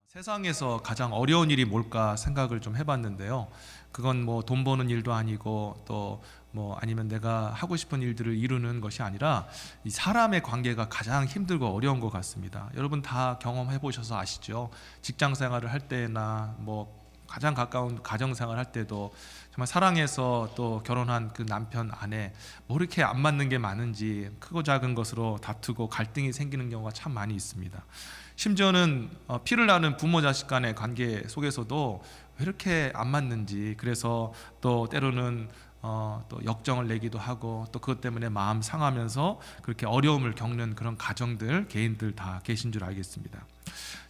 세상에서 가장 어려운 일이 뭘까 생각을 좀 해봤는데요. 그건 뭐 돈 버는 일도 아니고 또 뭐 아니면 내가 하고 싶은 일들을 이루는 것이 아니라 이 사람의 관계가 가장 힘들고 어려운 것 같습니다. 여러분 다 경험해 보셔서 아시죠? 직장 생활을 할 때나 뭐 가장 가까운 가정 생활 할 때도 정말 사랑해서 또 결혼한 그 남편 아내 뭐 이렇게 안 맞는 게 많은지 크고 작은 것으로 다투고 갈등이 생기는 경우가 참 많이 있습니다. 심지어는 피를 나는 부모 자식 간의 관계 속에서도 왜 이렇게 안 맞는지, 그래서 또 때로는 또 역정을 내기도 하고 또 그것 때문에 마음 상하면서 그렇게 어려움을 겪는 그런 가정들, 개인들 다 계신 줄 알겠습니다.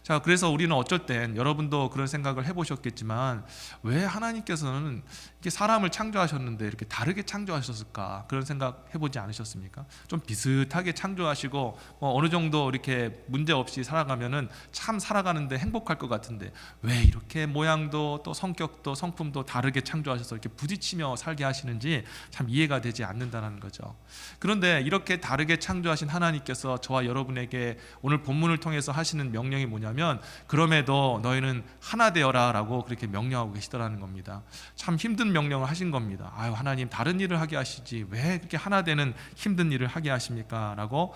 자, 그래서 우리는 어쩔 땐 여러분도 그런 생각을 해보셨겠지만 왜 하나님께서는 이렇게 사람을 창조하셨는데 이렇게 다르게 창조하셨을까, 그런 생각 해보지 않으셨습니까? 좀 비슷하게 창조하시고 어느 정도 이렇게 문제 없이 살아가면은 참 살아가는데 행복할 것 같은데 왜 이렇게 모양도 또 성격도 성품도 다르게 창조하셔서 이렇게 부딪히며 살게 하시는지 참 이해가 되지 않는다는 거죠. 그런데 이렇게 다르게 창조하신 하나님께서 저와 여러분에게 오늘 본문을 통해서 하시는 명령이 뭐냐면 그럼에도 너희는 하나 되어라 라고 그렇게 명령하고 계시더라는 겁니다. 참 힘든 명령을 하신 겁니다. 아유, 하나님 다른 일을 하게 하시지 왜 그렇게 하나 되는 힘든 일을 하게 하십니까? 라고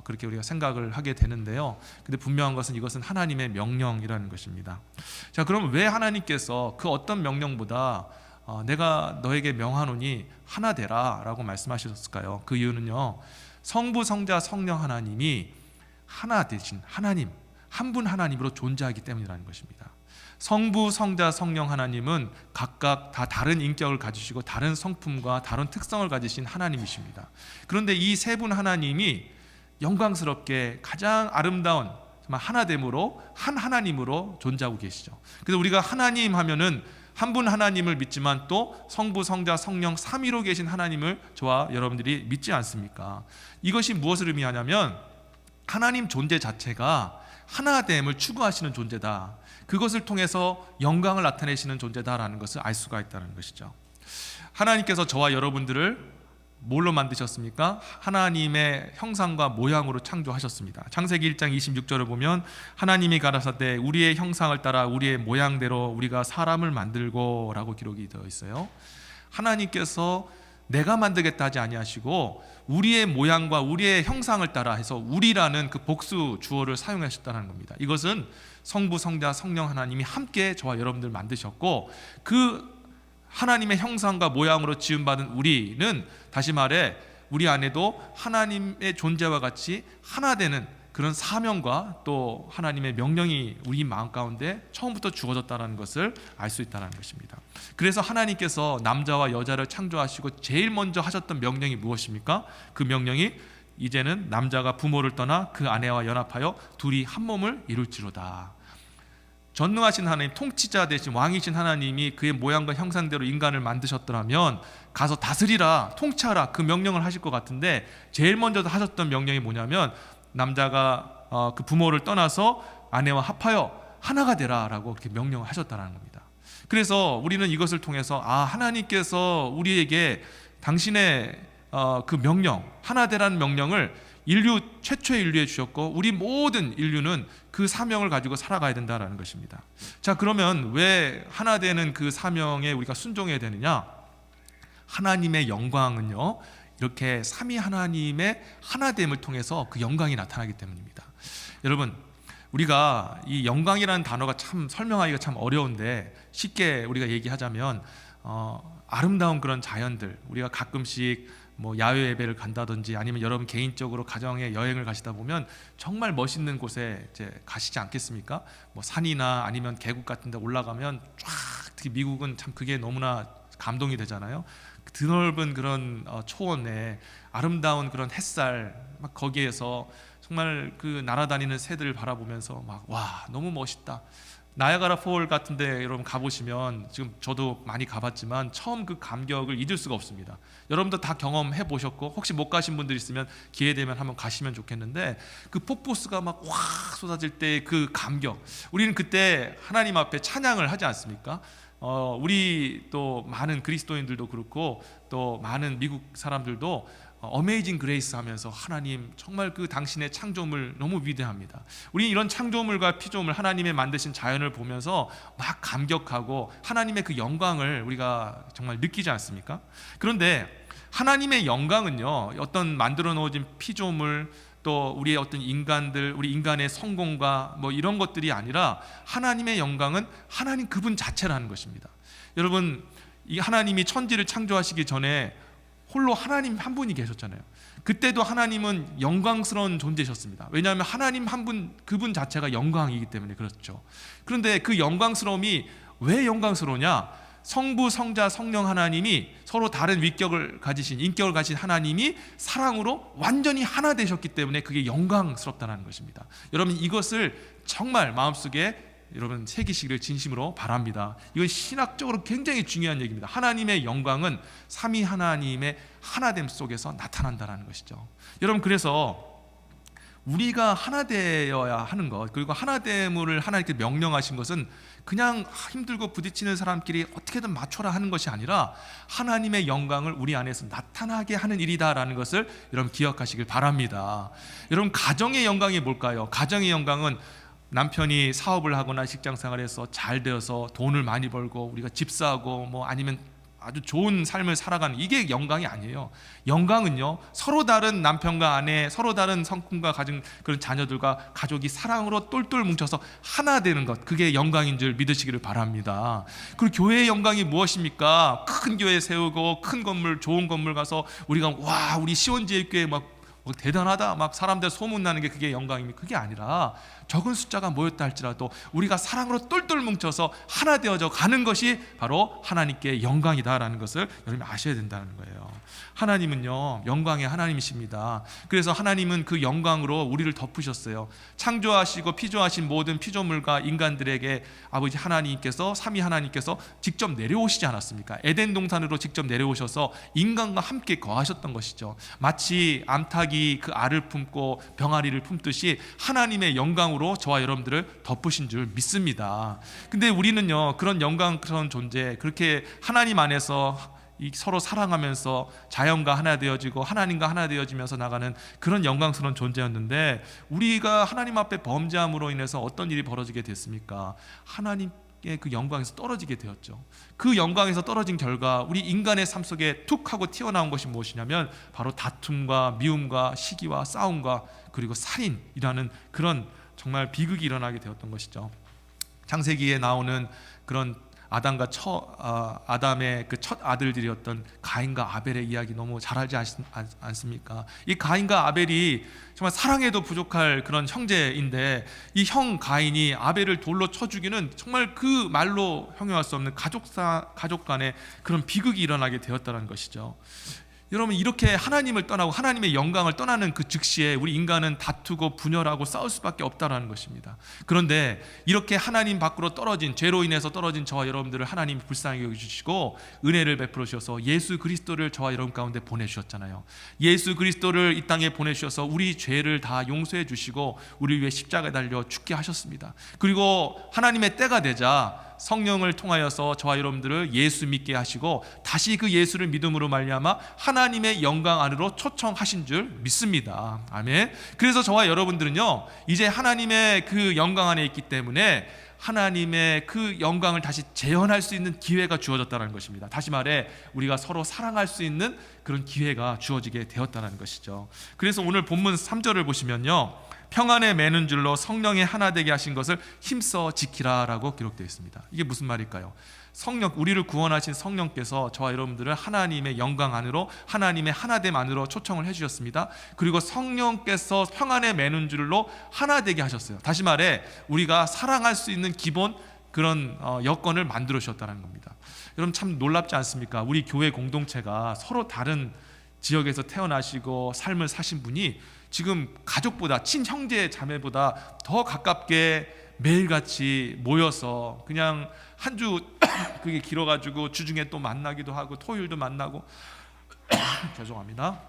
그렇게 우리가 생각을 하게 되는데요. 근데 분명한 것은 이것은 하나님의 명령이라는 것입니다. 자, 그럼 왜 하나님께서 그 어떤 명령보다 내가 너에게 명하노니 하나 되라 라고 말씀하셨을까요? 그 이유는요, 성부 성자 성령 하나님이 하나 되신 하나님, 한 분 하나님으로 존재하기 때문이라는 것입니다. 성부, 성자, 성령 하나님은 각각 다 다른 인격을 가지시고 다른 성품과 다른 특성을 가지신 하나님이십니다. 그런데 이 세 분 하나님이 영광스럽게 가장 아름다운 정말 하나됨으로 한 하나님으로 존재하고 계시죠. 그래서 우리가 하나님 하면은 한 분 하나님을 믿지만 또 성부, 성자, 성령 삼위로 계신 하나님을 저와 여러분들이 믿지 않습니까? 이것이 무엇을 의미하냐면 하나님 존재 자체가 하나됨을 추구하시는 존재다, 그것을 통해서 영광을 나타내시는 존재다라는 것을 알 수가 있다는 것이죠. 하나님께서 저와 여러분들을 뭘로 만드셨습니까? 하나님의 형상과 모양으로 창조하셨습니다. 창세기 1장 26절을 보면 하나님이 가라사대 우리의 형상을 따라 우리의 모양대로 우리가 사람을 만들고 라고 기록이 되어 있어요. 하나님께서 내가 만들겠다 하지 아니하시고 우리의 모양과 우리의 형상을 따라 해서 우리라는 그 복수 주어를 사용하셨다는 겁니다. 이것은 성부, 성자, 성령 하나님이 함께 저와 여러분들 만드셨고, 그 하나님의 형상과 모양으로 지음받은 우리는 다시 말해 우리 안에도 하나님의 존재와 같이 하나 되는 그런 사명과 또 하나님의 명령이 우리 마음 가운데 처음부터 주어졌다는 것을 알 수 있다는 것입니다. 그래서 하나님께서 남자와 여자를 창조하시고 제일 먼저 하셨던 명령이 무엇입니까? 그 명령이 이제는 남자가 부모를 떠나 그 아내와 연합하여 둘이 한 몸을 이룰지로다. 전능하신 하나님, 통치자 되신 왕이신 하나님이 그의 모양과 형상대로 인간을 만드셨더라면 가서 다스리라, 통치하라, 그 명령을 하실 것 같은데 제일 먼저 하셨던 명령이 뭐냐면 남자가 그 부모를 떠나서 아내와 합하여 하나가 되라 라고 그렇게 명령을 하셨다는 겁니다. 그래서 우리는 이것을 통해서 하나님께서 우리에게 당신의 그 명령, 하나 되라는 명령을 최초의 인류에 주셨고 우리 모든 인류는 그 사명을 가지고 살아가야 된다는 것입니다. 자, 그러면 왜 하나 되는 그 사명에 우리가 순종해야 되느냐? 하나님의 영광은요, 이렇게 삼위 하나님의 하나됨을 통해서 그 영광이 나타나기 때문입니다. 여러분, 우리가 이 영광이라는 단어가 참 설명하기가 참 어려운데 쉽게 우리가 얘기하자면 아름다운 그런 자연들, 우리가 가끔씩 뭐 야외 예배를 간다든지 아니면 여러분 개인적으로 가정에 여행을 가시다 보면 정말 멋있는 곳에 이제 가시지 않겠습니까? 뭐 산이나 아니면 계곡 같은 데 올라가면 쫙, 특히 미국은 참 그게 너무나 감동이 되잖아요. 드넓은 그런 초원에 아름다운 그런 햇살, 막 거기에서 정말 그 날아다니는 새들을 바라보면서 막 와, 너무 멋있다. 나야가라 폴 같은 데 여러분 가보시면, 지금 저도 많이 가봤지만 처음 그 감격을 잊을 수가 없습니다. 여러분도 다 경험해 보셨고 혹시 못 가신 분들 있으면 기회 되면 한번 가시면 좋겠는데, 그 폭포수가 막 확 쏟아질 때 그 감격, 우리는 그때 하나님 앞에 찬양을 하지 않습니까? 우리 또 많은 그리스도인들도 그렇고 또 많은 미국 사람들도 어메이징 그레이스 하면서 하나님 정말 그 당신의 창조물 너무 위대합니다. 우리 이런 창조물과 피조물 하나님의 만드신 자연을 보면서 막 감격하고 하나님의 그 영광을 우리가 정말 느끼지 않습니까? 그런데 하나님의 영광은요, 어떤 만들어 놓아진 피조물 또 우리의 어떤 인간들, 우리 인간의 성공과 뭐 이런 것들이 아니라 하나님의 영광은 하나님 그분 자체라는 것입니다. 여러분, 이 하나님이 천지를 창조하시기 전에 홀로 하나님 한 분이 계셨잖아요. 그때도 하나님은 영광스러운 존재셨습니다. 왜냐하면 하나님 한 분, 그분 자체가 영광이기 때문에 그렇죠. 그런데 그 영광스러움이 왜 영광스러우냐? 성부, 성자, 성령 하나님이 서로 다른 위격을 가지신, 인격을 가진 하나님이 사랑으로 완전히 하나 되셨기 때문에 그게 영광스럽다는 것입니다. 여러분, 이것을 정말 마음속에 여러분 새기시기를 진심으로 바랍니다. 이건 신학적으로 굉장히 중요한 얘기입니다. 하나님의 영광은 삼위 하나님의 하나됨 속에서 나타난다는 것이죠. 여러분, 그래서 우리가 하나 되어야 하는 것, 그리고 하나됨을 하나님께 명령하신 것은 그냥 힘들고 부딪히는 사람끼리 어떻게든 맞춰라 하는 것이 아니라 하나님의 영광을 우리 안에서 나타나게 하는 일이다라는 것을 여러분 기억하시길 바랍니다. 여러분, 가정의 영광이 뭘까요? 가정의 영광은 남편이 사업을 하거나 직장 생활에서 잘 되어서 돈을 많이 벌고 우리가 집 사고 뭐 아니면 아주 좋은 삶을 살아가는, 이게 영광이 아니에요. 영광은요, 서로 다른 남편과 아내, 서로 다른 성품과 가진 그런 자녀들과 가족이 사랑으로 똘똘 뭉쳐서 하나 되는 것, 그게 영광인 줄 믿으시기를 바랍니다. 그리고 교회의 영광이 무엇입니까? 큰 교회 세우고 큰 건물, 좋은 건물 가서 우리가 와, 우리 시원제일교회 막 대단하다 막 사람들 소문나는 게 그게 영광입니까? 그게 아니라 적은 숫자가 모였다 할지라도 우리가 사랑으로 똘똘 뭉쳐서 하나 되어져 가는 것이 바로 하나님께 영광이다라는 것을 여러분이 아셔야 된다는 거예요. 하나님은요, 영광의 하나님이십니다. 그래서 하나님은 그 영광으로 우리를 덮으셨어요. 창조하시고 피조하신 모든 피조물과 인간들에게 아버지 하나님께서, 삼위 하나님께서 직접 내려오시지 않았습니까? 에덴 동산으로 직접 내려오셔서 인간과 함께 거하셨던 것이죠. 마치 암탉이 그 알을 품고 병아리를 품듯이 하나님의 영광으로 저와 여러분들을 덮으신 줄 믿습니다. 근데 우리는요, 그런 영광스러운 존재, 그렇게 하나님 안에서 서로 사랑하면서 자연과 하나 되어지고 하나님과 하나 되어지면서 나가는 그런 영광스러운 존재였는데, 우리가 하나님 앞에 범죄함으로 인해서 어떤 일이 벌어지게 됐습니까? 하나님의 그 영광에서 떨어지게 되었죠. 그 영광에서 떨어진 결과 우리 인간의 삶 속에 툭 하고 튀어나온 것이 무엇이냐면 바로 다툼과 미움과 시기와 싸움과 그리고 살인이라는 그런 정말 비극이 일어나게 되었던 것이죠. 창세기에 나오는 그런 아담의 그 첫 아들들이었던 가인과 아벨의 이야기 너무 잘 알지 않습니까? 이 가인과 아벨이 정말 사랑해도 부족할 그런 형제인데, 이 형 가인이 아벨을 돌로 쳐 죽이는 정말 그 말로 형용할 수 없는 가족 간의 그런 비극이 일어나게 되었다는 것이죠. 여러분, 이렇게 하나님을 떠나고 하나님의 영광을 떠나는 그 즉시에 우리 인간은 다투고 분열하고 싸울 수밖에 없다는 것입니다. 그런데 이렇게 하나님 밖으로 떨어진, 죄로 인해서 떨어진 저와 여러분들을 하나님이 불쌍히 여겨주시고 은혜를 베풀어 주셔서 예수 그리스도를 저와 여러분 가운데 보내주셨잖아요. 예수 그리스도를 이 땅에 보내주셔서 우리 죄를 다 용서해 주시고 우리 위해 십자가에 달려 죽게 하셨습니다. 그리고 하나님의 때가 되자 성령을 통하여서 저와 여러분들을 예수 믿게 하시고 다시 그 예수를 믿음으로 말미암아 하나님의 영광 안으로 초청하신 줄 믿습니다. 아멘. 그래서 저와 여러분들은요, 이제 하나님의 그 영광 안에 있기 때문에 하나님의 그 영광을 다시 재현할 수 있는 기회가 주어졌다는 것입니다. 다시 말해 우리가 서로 사랑할 수 있는 그런 기회가 주어지게 되었다는 것이죠. 그래서 오늘 본문 3절을 보시면요, 평안에 매는 줄로 성령의 하나 되게 하신 것을 힘써 지키라라고 기록되어 있습니다. 이게 무슨 말일까요? 성령, 우리를 구원하신 성령께서 저와 여러분들을 하나님의 영광 안으로, 하나님의 하나됨 안으로 초청을 해주셨습니다. 그리고 성령께서 평안에 매는 줄로 하나 되게 하셨어요. 다시 말해 우리가 사랑할 수 있는 기본 그런 여건을 만들어 주셨다는 겁니다. 여러분, 참 놀랍지 않습니까? 우리 교회 공동체가 서로 다른 지역에서 태어나시고 삶을 사신 분이 지금 가족보다, 친형제 자매보다 더 가깝게 매일같이 모여서 그냥 한 주 그게 길어가지고 주중에 또 만나기도 하고 토요일도 만나고 죄송합니다.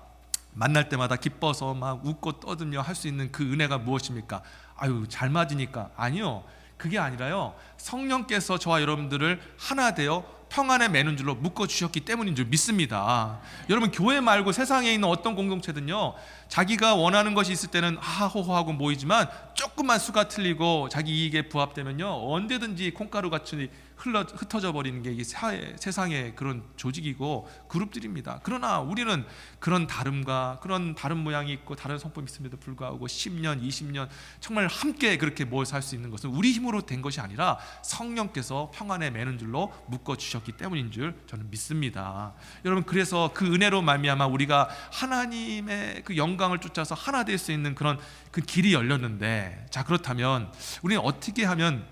만날 때마다 기뻐서 막 웃고 떠들며 할 수 있는 그 은혜가 무엇입니까? 아유, 잘 맞으니까. 아니요, 그게 아니라요, 성령께서 저와 여러분들을 하나 되어 평안에 매는 줄로 묶어 주셨기 때문인 줄 믿습니다. 여러분, 교회 말고 세상에 있는 어떤 공동체든요, 자기가 원하는 것이 있을 때는 하하호호하고 모이지만 조금만 수가 틀리고 자기 이익에 부합되면요 언제든지 콩가루같이 흩어져 버리는 게 이게 세상의 그런 조직이고 그룹들입니다. 그러나 우리는 그런 다름과 그런 다른 모양이 있고 다른 성품이 있음에도 불구하고 10년, 20년 정말 함께 그렇게 모여 살 수 있는 것은 우리 힘으로 된 것이 아니라 성령께서 평안에 매는 줄로 묶어 주셨기 때문인 줄 저는 믿습니다. 여러분, 그래서 그 은혜로 말미암아 우리가 하나님의 그 영광을 쫓아서 하나 될 수 있는 그런 그 길이 열렸는데, 자, 그렇다면 우리는 어떻게 하면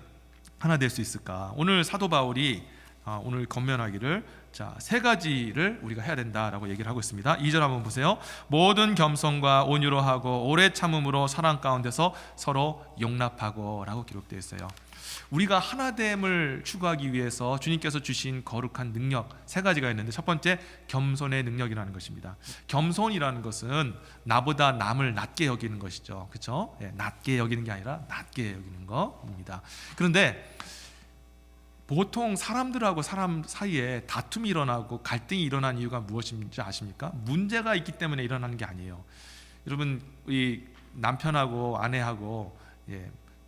하나 될 수 있을까? 오늘 사도 바울이 오늘 권면하기를 자, 세 가지를 우리가 해야 된다라고 얘기를 하고 있습니다. 2절 한번 보세요. 모든 겸손과 온유로 하고 오래 참음으로 사랑 가운데서 서로 용납하고 라고 기록되어 있어요. 우리가 하나됨을 추구하기 위해서 주님께서 주신 거룩한 능력 세 가지가 있는데, 첫 번째 겸손의 능력이라는 것입니다. 겸손이라는 것은 나보다 남을 낮게 여기는 것이죠. 그렇죠? 네, 낮게 여기는 게 아니라 낮게 여기는 것입니다. 그런데 보통 사람들하고 사람 사이에 다툼이 일어나고 갈등이 일어난 이유가 무엇인지 아십니까? 문제가 있기 때문에 일어나는 게 아니에요. 여러분, 이 남편하고 아내하고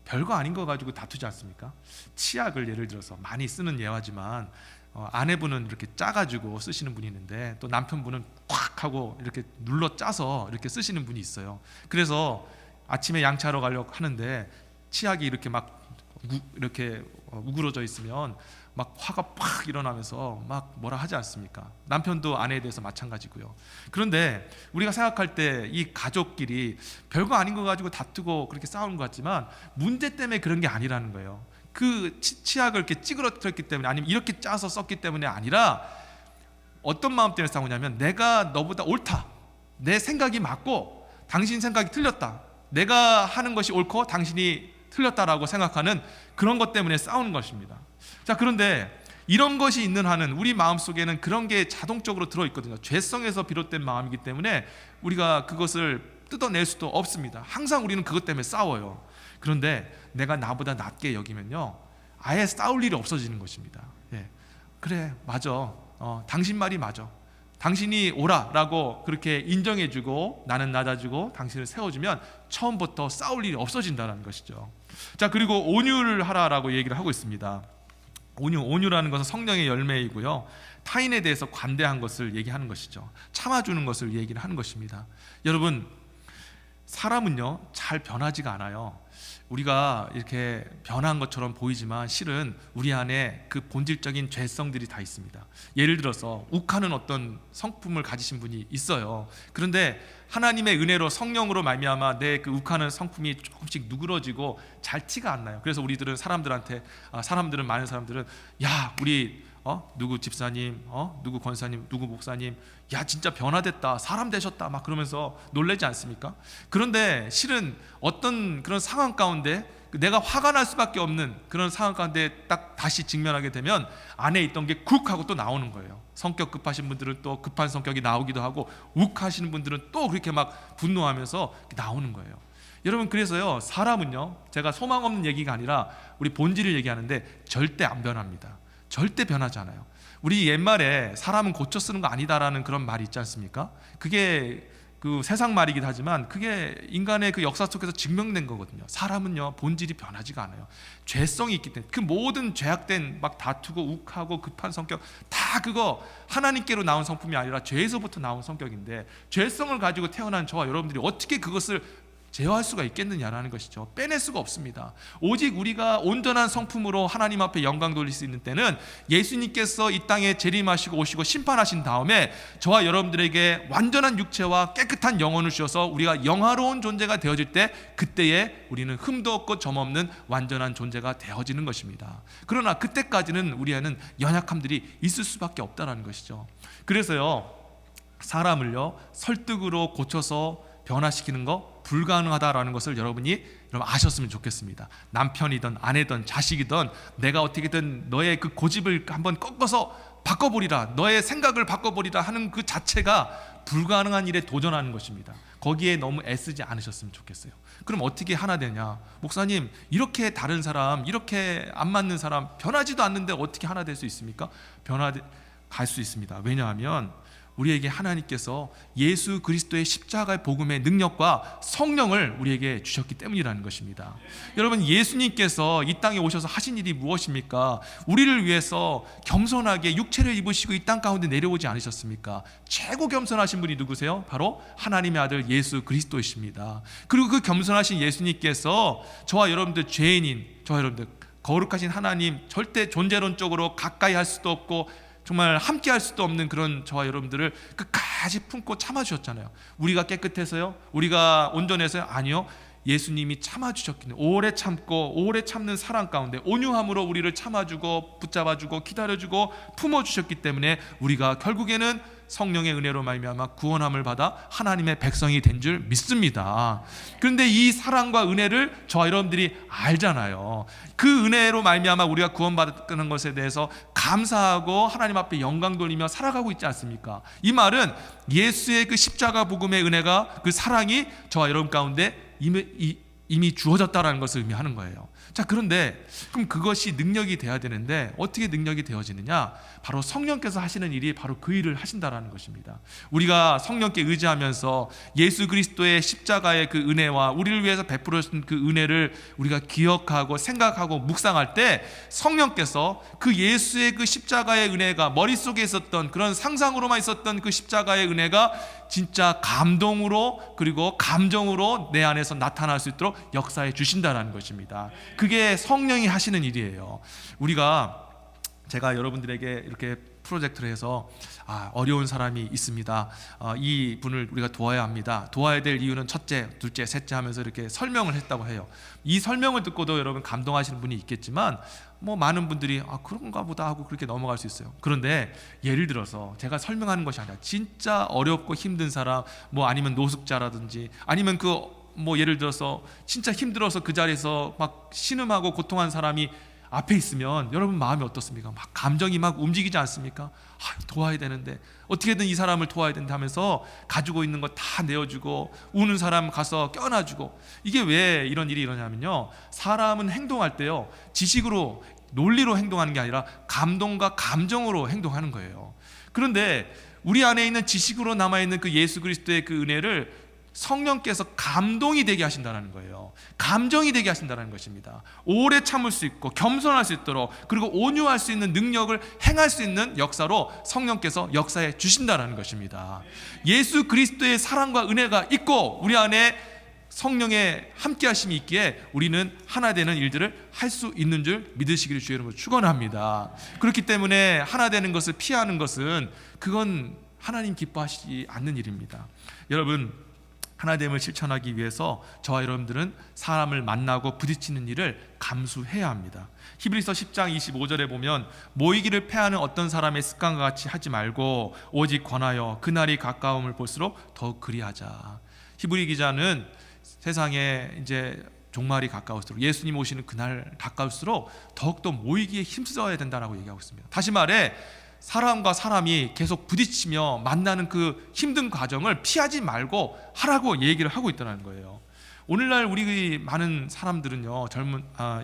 별거 아닌 거 가지고 다투지 않습니까? 치약을 예를 들어서 많이 쓰는 예화지만 아내분은 이렇게 짜가지고 쓰시는 분이 있는데 또 남편분은 콱 하고 이렇게 눌러 짜서 이렇게 쓰시는 분이 있어요. 그래서 아침에 양치하러 가려고 하는데 치약이 이렇게 막 이렇게 우그러져 있으면 막 화가 팍 일어나면서 막 뭐라 하지 않습니까? 남편도 아내에 대해서 마찬가지고요. 그런데 우리가 생각할 때 이 가족끼리 별거 아닌 거 가지고 다투고 그렇게 싸우는 것 같지만 문제 때문에 그런 게 아니라는 거예요. 그 치약을 이렇게 찌그러뜨렸기 때문에, 아니면 이렇게 짜서 썼기 때문에 아니라 어떤 마음 때문에 싸우냐면, 내가 너보다 옳다, 내 생각이 맞고 당신 생각이 틀렸다, 내가 하는 것이 옳고 당신이 틀렸다라고 생각하는 그런 것 때문에 싸우는 것입니다. 자, 그런데 이런 것이 있는 한은 우리 마음속에는 그런 게 자동적으로 들어있거든요. 죄성에서 비롯된 마음이기 때문에 우리가 그것을 뜯어낼 수도 없습니다. 항상 우리는 그것 때문에 싸워요. 그런데 내가 나보다 낮게 여기면요 아예 싸울 일이 없어지는 것입니다. 그래, 맞아, 당신 말이 맞아, 당신이 옳아라고 그렇게 인정해주고 나는 낮아지고 당신을 세워주면 처음부터 싸울 일이 없어진다는 것이죠. 자, 그리고 온유를 하라라고 얘기를 하고 있습니다. 온유라는 것은 성령의 열매이고요, 타인에 대해서 관대한 것을 얘기하는 것이죠. 참아주는 것을 얘기를 하는 것입니다. 여러분, 사람은요 잘 변하지가 않아요. 우리가 이렇게 변한 것처럼 보이지만 실은 우리 안에 그 본질적인 죄성들이 다 있습니다. 예를 들어서 욱하는 어떤 성품을 가지신 분이 있어요. 그런데 하나님의 은혜로 성령으로 말미암아 내 그 욱하는 성품이 조금씩 누그러지고 잘 티가 안 나요. 그래서 우리들은 많은 사람들은 야, 우리 누구 집사님, 누구 권사님, 누구 목사님, 야, 진짜 변화됐다, 사람 되셨다, 막 그러면서 놀라지 않습니까? 그런데 실은 어떤 그런 상황 가운데 내가 화가 날 수밖에 없는 그런 상황 가운데 딱 다시 직면하게 되면 안에 있던 게 쿡 하고 또 나오는 거예요. 성격 급하신 분들은 또 급한 성격이 나오기도 하고, 욱하시는 분들은 또 그렇게 막 분노하면서 나오는 거예요. 여러분, 그래서요 사람은요, 제가 소망 없는 얘기가 아니라 우리 본질을 얘기하는데 절대 안 변합니다. 절대 변하지 않아요. 우리 옛말에 사람은 고쳐 쓰는 거 아니다라는 그런 말이 있지 않습니까? 그게 그 세상 말이기도 하지만 그게 인간의 그 역사 속에서 증명된 거거든요. 사람은요 본질이 변하지가 않아요. 죄성이 있기 때문에 그 모든 죄악된 막 다투고 욱하고 급한 성격 다 그거 하나님께로 나온 성품이 아니라 죄에서부터 나온 성격인데, 죄성을 가지고 태어난 저와 여러분들이 어떻게 그것을 제어할 수가 있겠느냐라는 것이죠. 빼낼 수가 없습니다. 오직 우리가 온전한 성품으로 하나님 앞에 영광 돌릴 수 있는 때는 예수님께서 이 땅에 재림하시고 오시고 심판하신 다음에 저와 여러분들에게 완전한 육체와 깨끗한 영혼을 주셔서 우리가 영화로운 존재가 되어질 때, 그때에 우리는 흠도 없고 점 없는 완전한 존재가 되어지는 것입니다. 그러나 그때까지는 우리 안에는 연약함들이 있을 수밖에 없다는 것이죠. 그래서요 사람을요 설득으로 고쳐서 변화시키는 거 불가능하다라는 것을 여러분 아셨으면 좋겠습니다. 남편이든 아내든 자식이든 내가 어떻게든 너의 그 고집을 한번 꺾어서 바꿔버리라, 너의 생각을 바꿔버리라 하는 그 자체가 불가능한 일에 도전하는 것입니다. 거기에 너무 애쓰지 않으셨으면 좋겠어요. 그럼 어떻게 하나 되냐? 목사님, 이렇게 다른 사람, 이렇게 안 맞는 사람, 변하지도 않는데 어떻게 하나 될 수 있습니까? 갈 수 있습니다. 왜냐하면 우리에게 하나님께서 예수 그리스도의 십자가의 복음의 능력과 성령을 우리에게 주셨기 때문이라는 것입니다. 여러분, 예수님께서 이 땅에 오셔서 하신 일이 무엇입니까? 우리를 위해서 겸손하게 육체를 입으시고 이 땅 가운데 내려오지 않으셨습니까? 최고 겸손하신 분이 누구세요? 바로 하나님의 아들 예수 그리스도이십니다. 그리고 그 겸손하신 예수님께서 저와 여러분들 죄인인 저와 여러분들 거룩하신 하나님, 절대 존재론적으로 가까이 할 수도 없고 정말 함께 할 수도 없는 그런 저와 여러분들을 끝까지 품고 참아주셨잖아요. 우리가 깨끗해서요? 우리가 온전해서요? 아니요. 예수님이 참아주셨기는 오래 참고 오래 참는 사랑 가운데 온유함으로 우리를 참아주고 붙잡아주고 기다려주고 품어주셨기 때문에 우리가 결국에는 성령의 은혜로 말미암아 구원함을 받아 하나님의 백성이 된 줄 믿습니다. 그런데 이 사랑과 은혜를 저와 여러분들이 알잖아요. 그 은혜로 말미암아 우리가 구원받는 것에 대해서 감사하고 하나님 앞에 영광 돌리며 살아가고 있지 않습니까? 이 말은 예수의 그 십자가 복음의 은혜가, 그 사랑이 저와 여러분 가운데 이미 주어졌다라는 것을 의미하는 거예요. 자, 그런데 그럼 그것이 능력이 돼야 되는데 어떻게 능력이 되어지느냐? 바로 성령께서 하시는 일이 바로 그 일을 하신다라는 것입니다. 우리가 성령께 의지하면서 예수 그리스도의 십자가의 그 은혜와 우리를 위해서 베풀어 주신 그 은혜를 우리가 기억하고 생각하고 묵상할 때 성령께서 그 예수의 그 십자가의 은혜가 머릿속에 있었던 그런 상상으로만 있었던 그 십자가의 은혜가 진짜 감동으로 그리고 감정으로 내 안에서 나타날 수 있도록 역사해 주신다는 것입니다. 그게 성령이 하시는 일이에요. 제가 여러분들에게 이렇게 프로젝트를 해서 어려운 사람이 있습니다. 이 분을 우리가 도와야 합니다. 도와야 될 이유는 첫째, 둘째, 셋째 하면서 이렇게 설명을 했다고 해요. 이 설명을 듣고도 여러분 감동하시는 분이 있겠지만 많은 분들이 그런가 보다 하고 그렇게 넘어갈 수 있어요. 그런데 예를 들어서 제가 설명하는 것이 아니라 진짜 어렵고 힘든 사람, 아니면 노숙자라든지 아니면 예를 들어서 진짜 힘들어서 그 자리에서 막 신음하고 고통한 사람이 앞에 있으면 여러분 마음이 어떻습니까? 감정이 움직이지 않습니까? 도와야 되는데 어떻게든 이 사람을 도와야 된다 하면서 가지고 있는 거 다 내어주고 우는 사람 가서 껴안아주고. 이게 왜 이런 일이 일어나냐면요, 사람은 행동할 때요 지식으로 논리로 행동하는 게 아니라 감동과 감정으로 행동하는 거예요. 그런데 우리 안에 있는 지식으로 남아있는 그 예수 그리스도의 그 은혜를 성령께서 감동이 되게 하신다는 거예요. 감정이 되게 하신다는 것입니다. 오래 참을 수 있고 겸손할 수 있도록, 그리고 온유할 수 있는 능력을 행할 수 있는 역사로 성령께서 역사해 주신다는 것입니다. 예수 그리스도의 사랑과 은혜가 있고 우리 안에 성령의 함께 하심이 있기에 우리는 하나 되는 일들을 할 수 있는 줄 믿으시기를 주의 이름으로 축원합니다. 그렇기 때문에 하나 되는 것을 피하는 것은 그건 하나님 기뻐하시지 않는 일입니다. 여러분, 하나됨을 실천하기 위해서 저와 여러분들은 사람을 만나고 부딪히는 일을 감수해야 합니다. 히브리서 10장 25절에 보면 모이기를 패하는 어떤 사람의 습관과 같이 하지 말고 오직 권하여 그날이 가까움을 볼수록 더욱 그리하자. 히브리 기자는 세상에 이제 종말이 가까울수록, 예수님 오시는 그날 가까울수록 더욱더 모이기에 힘써야 된다고 얘기하고 있습니다. 다시 말해 사람과 사람이 계속 부딪히며 만나는 그 힘든 과정을 피하지 말고 하라고 얘기를 하고 있다는 거예요. 오늘날 우리 많은 사람들은요,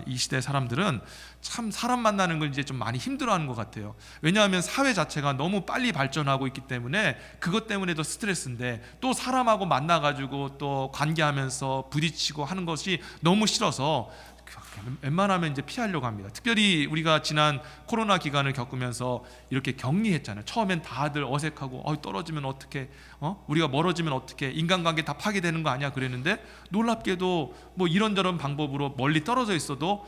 이 시대 사람들은 참 사람 만나는 걸 이제 좀 많이 힘들어하는 것 같아요. 왜냐하면 사회 자체가 너무 빨리 발전하고 있기 때문에 그것 때문에도 스트레스인데, 또 사람하고 만나가지고 또 관계하면서 부딪히고 하는 것이 너무 싫어서 웬만하면 이제 피하려고 합니다. 특별히 우리가 지난 코로나 기간을 겪으면서 이렇게 격리했잖아요. 처음엔 다들 어색하고 떨어지면 어떡해, 우리가 멀어지면 어떡해, 인간관계 다 파괴되는 거 아니야 그랬는데, 놀랍게도 이런저런 방법으로 멀리 떨어져 있어도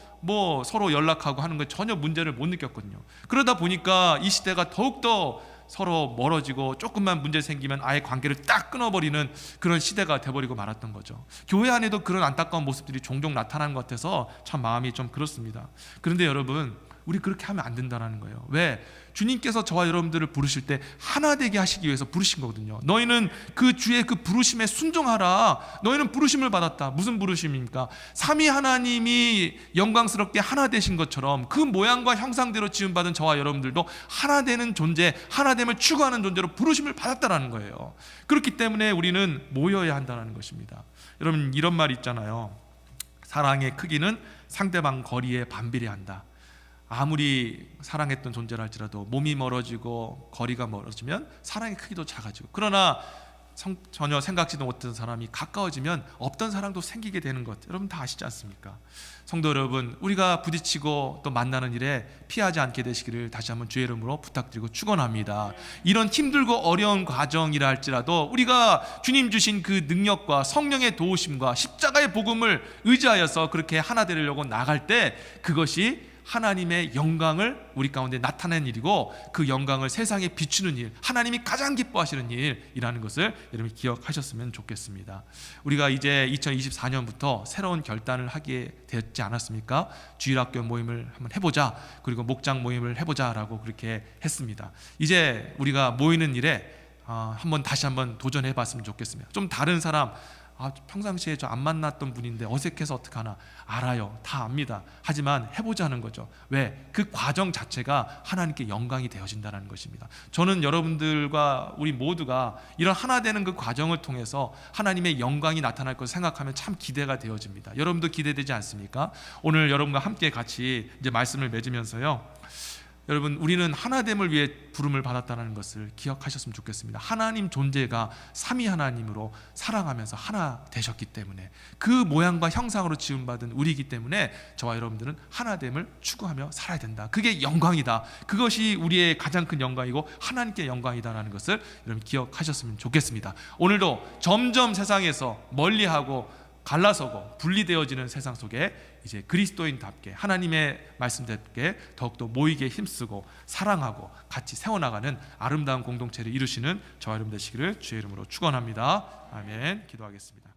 서로 연락하고 하는 거 전혀 문제를 못 느꼈거든요. 그러다 보니까 이 시대가 더욱더 서로 멀어지고 조금만 문제 생기면 아예 관계를 딱 끊어버리는 그런 시대가 돼버리고 말았던 거죠. 교회 안에도 그런 안타까운 모습들이 종종 나타나는 것 같아서 참 마음이 좀 그렇습니다. 그런데 여러분, 우리 그렇게 하면 안 된다는 거예요. 왜? 주님께서 저와 여러분들을 부르실 때 하나 되게 하시기 위해서 부르신 거거든요. 너희는 그 주의 그 부르심에 순종하라. 너희는 부르심을 받았다. 무슨 부르심입니까? 삼위 하나님이 영광스럽게 하나 되신 것처럼 그 모양과 형상대로 지음받은 저와 여러분들도 하나 되는 존재, 하나됨을 추구하는 존재로 부르심을 받았다는 거예요. 그렇기 때문에 우리는 모여야 한다는 것입니다. 여러분, 이런 말 있잖아요. 사랑의 크기는 상대방 거리에 반비례한다. 아무리 사랑했던 존재라 할지라도 몸이 멀어지고 거리가 멀어지면 사랑의 크기도 작아지고, 그러나 전혀 생각지도 못했던 사람이 가까워지면 없던 사랑도 생기게 되는 것, 여러분 다 아시지 않습니까? 성도 여러분, 우리가 부딪히고 또 만나는 일에 피하지 않게 되시기를 다시 한번 주의 이름으로 부탁드리고 축원합니다. 이런 힘들고 어려운 과정이라 할지라도 우리가 주님 주신 그 능력과 성령의 도우심과 십자가의 복음을 의지하여서 그렇게 하나 되려고 나갈 때 그것이 하나님의 영광을 우리 가운데 나타내는 일이고, 그 영광을 세상에 비추는 일, 하나님이 가장 기뻐하시는 일이라는 것을 여러분이 기억하셨으면 좋겠습니다. 우리가 이제 2024년부터 새로운 결단을 하게 되었지 않았습니까? 주일학교 모임을 한번 해보자, 그리고 목장 모임을 해보자 라고 그렇게 했습니다. 이제 우리가 모이는 일에 다시 한번 도전해 봤으면 좋겠습니다. 좀 다른 사람, 평상시에 저 안 만났던 분인데 어색해서 어떡하나, 알아요, 다 압니다. 하지만 해보자는 거죠. 왜? 그 과정 자체가 하나님께 영광이 되어진다는 것입니다. 저는 여러분들과 우리 모두가 이런 하나 되는 그 과정을 통해서 하나님의 영광이 나타날 것을 생각하면 참 기대가 되어집니다. 여러분도 기대되지 않습니까? 오늘 여러분과 함께 같이 이제 말씀을 맺으면서요, 여러분, 우리는 하나됨을 위해 부름을 받았다는 것을 기억하셨으면 좋겠습니다. 하나님 존재가 삼위 하나님으로 사랑하면서 하나 되셨기 때문에, 그 모양과 형상으로 지음받은 우리이기 때문에 저와 여러분들은 하나됨을 추구하며 살아야 된다. 그게 영광이다. 그것이 우리의 가장 큰 영광이고 하나님께 영광이다라는 것을 여러분 기억하셨으면 좋겠습니다. 오늘도 점점 세상에서 멀리하고 갈라서고 분리되어지는 세상 속에 이제 그리스도인답게 하나님의 말씀답게 더욱더 모이게 힘쓰고 사랑하고 같이 세워나가는 아름다운 공동체를 이루시는 저와 여러분 되시기를 주의 이름으로 축원합니다. 아멘. 기도하겠습니다.